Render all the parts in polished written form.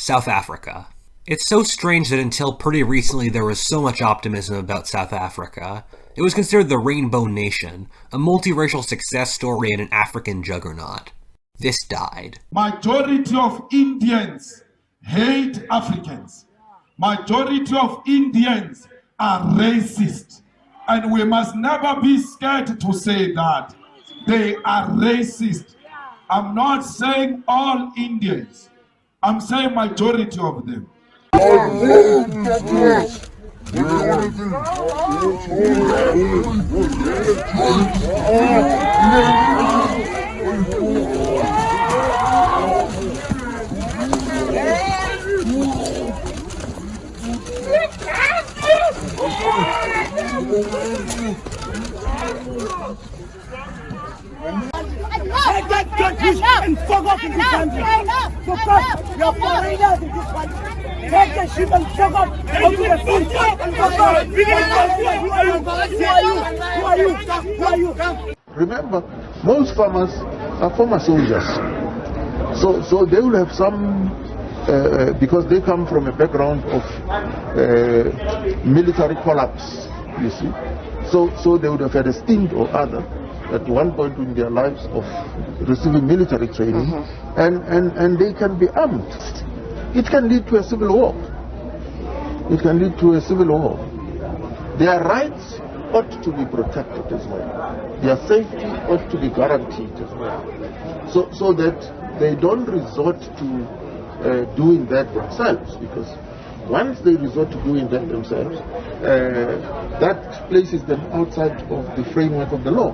South Africa. It's so strange that until pretty recently there was so much optimism about South Africa. It was considered the Rainbow Nation, a multiracial success story and an African juggernaut. This died. Majority of Indians hate Africans. Majority of Indians are racist. And we must never be scared to say that. They are racist. I'm not saying all Indians. I'm saying majority of them. Take that country and fuck off in this country. Fuck off. You're foreigners in this country. Take the ship and fuck off. Go to the sea. Fuck off. Who are you? Remember, most farmers are former soldiers. So they will have some, because they come from a background of military collapse, you see. So they would have had a stint or other at one point in their lives of receiving military training, and they can be armed. It can lead to a civil war. It can lead to a civil war. Their rights ought to be protected as well. Their safety ought to be guaranteed as well. So that they don't resort to doing that themselves, because once they resort to doing that themselves, that places them outside of the framework of the law.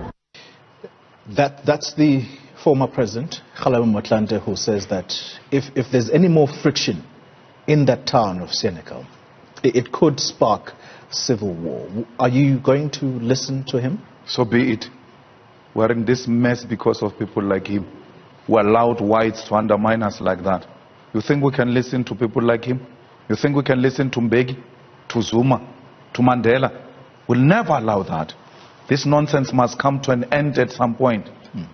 That's the former president, Colapse Motlanthe, who says that if there's any more friction in that town of Senegal, it could spark civil war. Are you going to listen to him? So be it. We're in this mess because of people like him, who allowed whites to undermine us like that. You think we can listen to people like him? You think we can listen to Mbeki, to Zuma, to Mandela? We'll never allow that. This nonsense must come to an end at some point.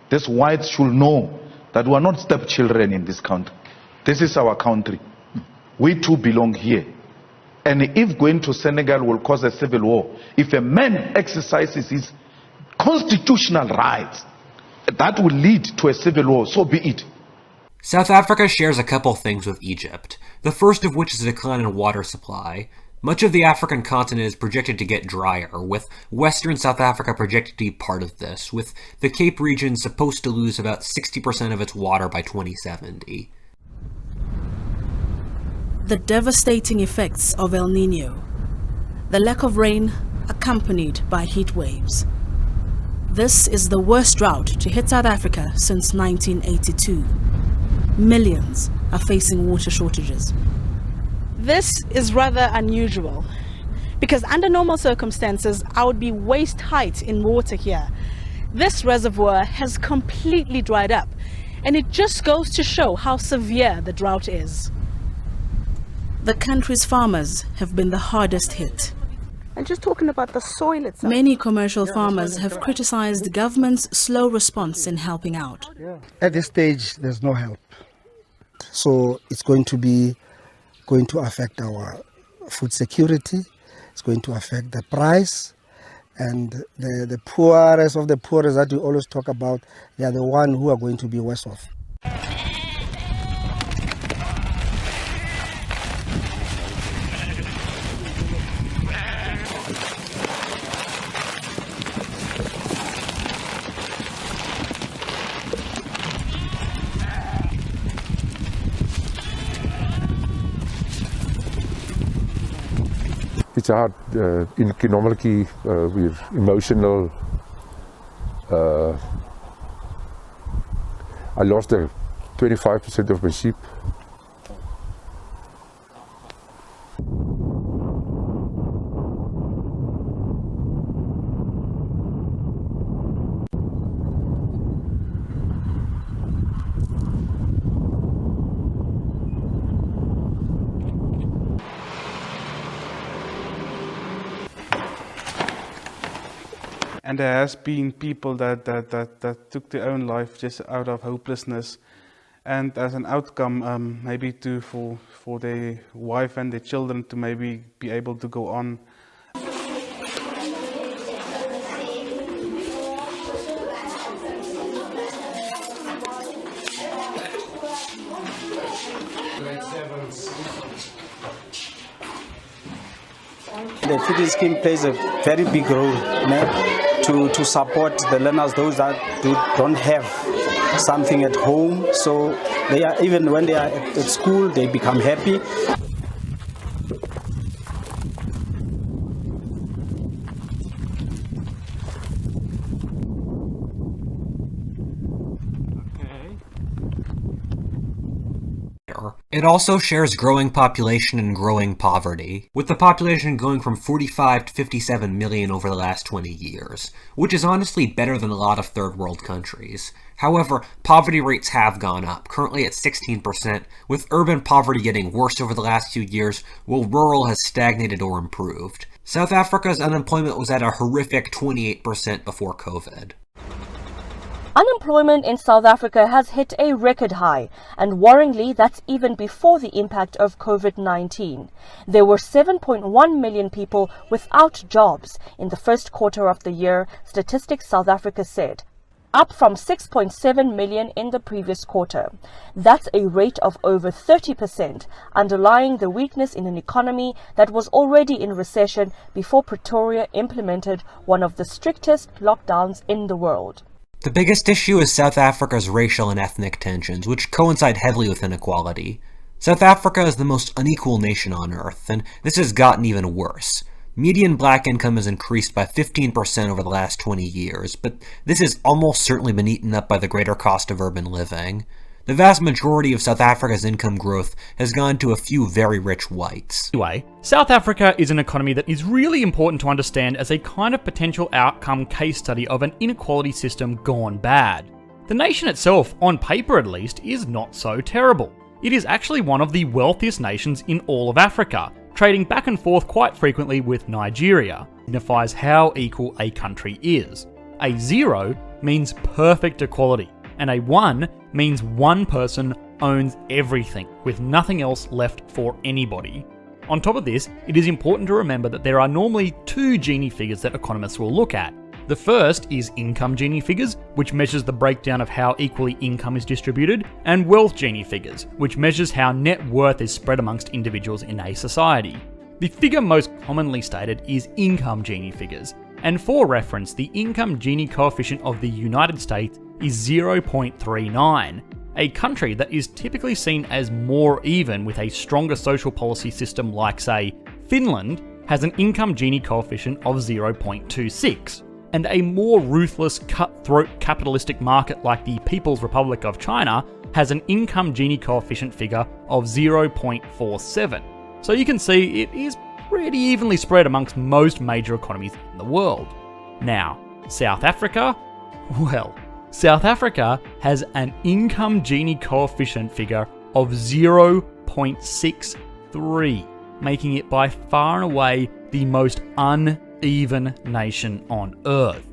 These whites should know that we are not stepchildren in this country. This is our country. We too belong here. And if going to Senegal will cause a civil war, if a man exercises his constitutional rights, that will lead to a civil war, so be it. South Africa shares a couple things with Egypt, the first of which is a decline in water supply. Much of the African continent is projected to get drier, with western South Africa projected to be part of this, with the Cape region supposed to lose about 60% of its water by 2070. The devastating effects of El Niño. The lack of rain accompanied by heat waves. This is the worst drought to hit South Africa since 1982. Millions are facing water shortages. This is rather unusual because under normal circumstances I would be waist height in water here. This reservoir has completely dried up, and it just goes to show how severe the drought is. The country's farmers have been the hardest hit. And just talking about the soil itself. Many commercial farmers have criticized the government's slow response in helping out. At this stage, there's no help. So it's going to affect our food security. It's going to affect the price, and the poorest of the poorest that we always talk about, they are the ones who are going to be worse off. It's hard, economically, we're emotional. I lost 25% of my sheep. And there has been people that took their own life just out of hopelessness. and as an outcome, maybe for their wife and their children to maybe be able to go on. The feeding scheme plays a very big role to support the learners, those that don't have something at home. So they are, even when they are at school, they become happy. It also shares growing population and growing poverty, with the population going from 45 to 57 million over the last 20 years, which is honestly better than a lot of third world countries. However, poverty rates have gone up, currently at 16%, with urban poverty getting worse over the last few years, while rural has stagnated or improved. South Africa's unemployment was at a horrific 28% before COVID. Unemployment in South Africa has hit a record high, and worryingly, that's even before the impact of COVID-19. There were 7.1 million people without jobs in the first quarter of the year, Statistics South Africa said, up from 6.7 million in the previous quarter. That's a rate of over 30%, underlying the weakness in an economy that was already in recession before Pretoria implemented one of the strictest lockdowns in the world. The biggest issue is South Africa's racial and ethnic tensions, which coincide heavily with inequality. South Africa is the most unequal nation on Earth, and this has gotten even worse. Median black income has increased by 15% over the last 20 years, but this has almost certainly been eaten up by the greater cost of urban living. The vast majority of South Africa's income growth has gone to a few very rich whites. Anyway, South Africa is an economy that is really important to understand as a kind of potential outcome case study of an inequality system gone bad. The nation itself, on paper at least, is not so terrible. It is actually one of the wealthiest nations in all of Africa, trading back and forth quite frequently with Nigeria. It signifies how equal a country is. A 0 means perfect equality, and a 1 means one person owns everything, with nothing else left for anybody. On top of this, it is important to remember that there are normally two Gini figures that economists will look at. The first is income Gini figures, which measures the breakdown of how equally income is distributed, and wealth Gini figures, which measures how net worth is spread amongst individuals in a society. The figure most commonly stated is income Gini figures, and for reference, the income Gini coefficient of the United States is 0.39, a country that is typically seen as more even with a stronger social policy system like, say, Finland has an income Gini coefficient of 0.26, and a more ruthless, cutthroat capitalistic market like the People's Republic of China has an income Gini coefficient figure of 0.47. So you can see it is pretty evenly spread amongst most major economies in the world. Now, South Africa? Well, South Africa has an income Gini coefficient figure of 0.63, making it by far and away the most uneven nation on Earth.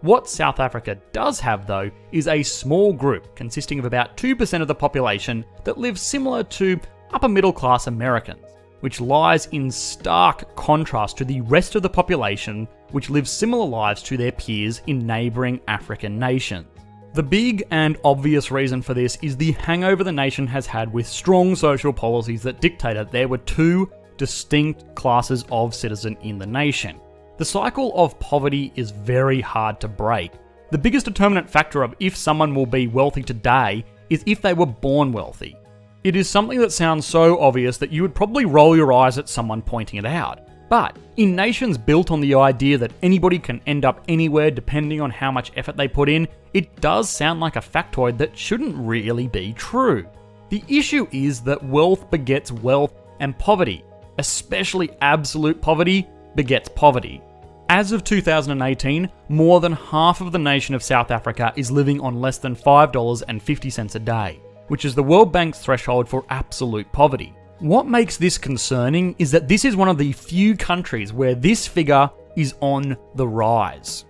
What South Africa does have, though, is a small group consisting of about 2% of the population that lives similar to upper middle class Americans, which lies in stark contrast to the rest of the population, which lives similar lives to their peers in neighbouring African nations. The big and obvious reason for this is the hangover the nation has had with strong social policies that dictated there were two distinct classes of citizen in the nation. The cycle of poverty is very hard to break. The biggest determinant factor of if someone will be wealthy today is if they were born wealthy. It is something that sounds so obvious that you would probably roll your eyes at someone pointing it out. But in nations built on the idea that anybody can end up anywhere depending on how much effort they put in, it does sound like a factoid that shouldn't really be true. The issue is that wealth begets wealth, and poverty, especially absolute poverty, begets poverty. As of 2018, more than half of the nation of South Africa is living on less than $5.50 a day, which is the World Bank's threshold for absolute poverty. What makes this concerning is that this is one of the few countries where this figure is on the rise.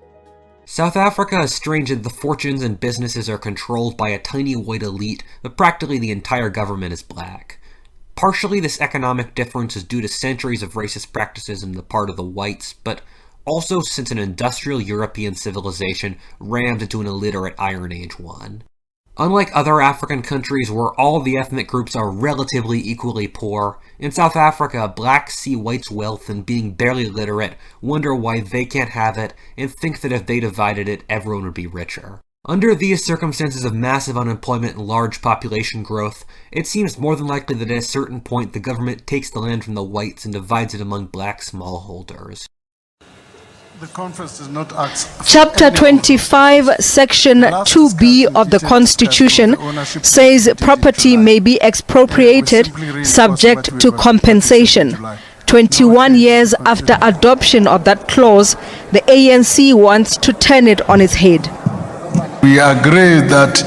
South Africa is strange that the fortunes and businesses are controlled by a tiny white elite, but practically the entire government is black. Partially, this economic difference is due to centuries of racist practices on the part of the whites, but also since an industrial European civilization rammed into an illiterate Iron Age one. Unlike other African countries where all the ethnic groups are relatively equally poor, in South Africa, blacks see whites' wealth and being barely literate, wonder why they can't have it, and think that if they divided it, everyone would be richer. Under these circumstances of massive unemployment and large population growth, it seems more than likely that at a certain point the government takes the land from the whites and divides it among black smallholders. The conference does not ask. Chapter 25, Section 2B of the Constitution says property may be expropriated subject to compensation. 21 years after adoption of that clause, the ANC wants to turn it on its head. We agree that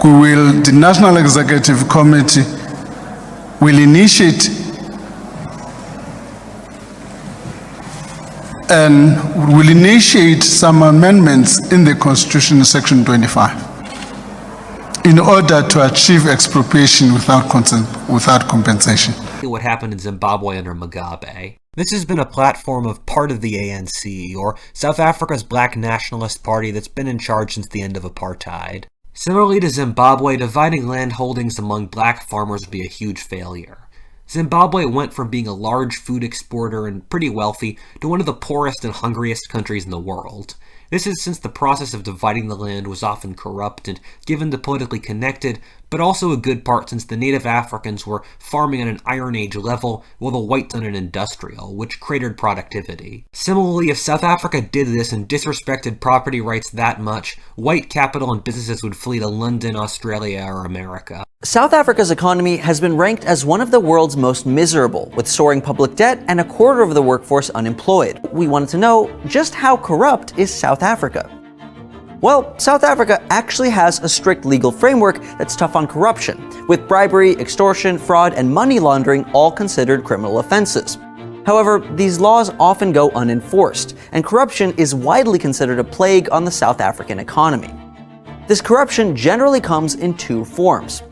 the National Executive Committee will initiate some amendments in the Constitution, Section 25, in order to achieve expropriation without compensation. What happened in Zimbabwe under Mugabe. This has been a platform of part of the ANC, or South Africa's Black Nationalist Party that's been in charge since the end of apartheid. Similarly to Zimbabwe, dividing land holdings among black farmers would be a huge failure. Zimbabwe went from being a large food exporter and pretty wealthy to one of the poorest and hungriest countries in the world. This is since the process of dividing the land was often corrupt and given to politically connected, but also a good part since the native Africans were farming at an Iron Age level while the whites on an industrial, which cratered productivity. Similarly, if South Africa did this and disrespected property rights that much, white capital and businesses would flee to London, Australia, or America. South Africa's economy has been ranked as one of the world's most miserable, with soaring public debt and a quarter of the workforce unemployed. We wanted to know, just how corrupt is South Africa? Well, South Africa actually has a strict legal framework that's tough on corruption, with bribery, extortion, fraud, and money laundering all considered criminal offenses. However, these laws often go unenforced, and corruption is widely considered a plague on the South African economy. This corruption generally comes in two forms.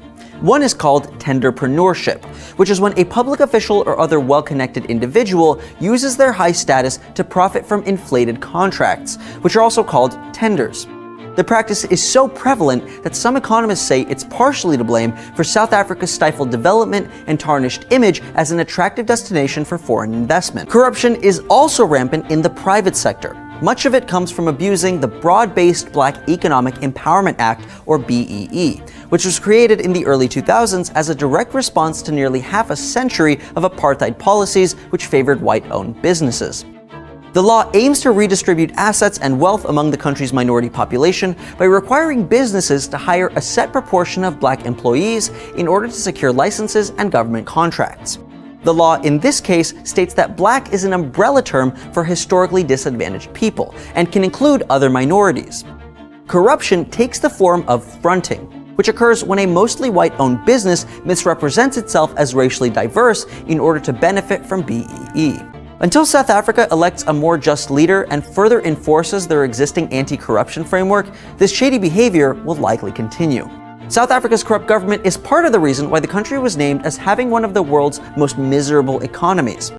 One is called tenderpreneurship, which is when a public official or other well-connected individual uses their high status to profit from inflated contracts, which are also called tenders. The practice is so prevalent that some economists say it's partially to blame for South Africa's stifled development and tarnished image as an attractive destination for foreign investment. Corruption is also rampant in the private sector. Much of it comes from abusing the Broad-Based Black Economic Empowerment Act, or BEE, which was created in the early 2000s as a direct response to nearly half a century of apartheid policies which favored white-owned businesses. The law aims to redistribute assets and wealth among the country's minority population by requiring businesses to hire a set proportion of black employees in order to secure licenses and government contracts. The law in this case states that black is an umbrella term for historically disadvantaged people and can include other minorities. Corruption takes the form of fronting, which occurs when a mostly white-owned business misrepresents itself as racially diverse in order to benefit from BEE. Until South Africa elects a more just leader and further enforces their existing anti-corruption framework, this shady behavior will likely continue. South Africa's corrupt government is part of the reason why the country was named as having one of the world's most miserable economies.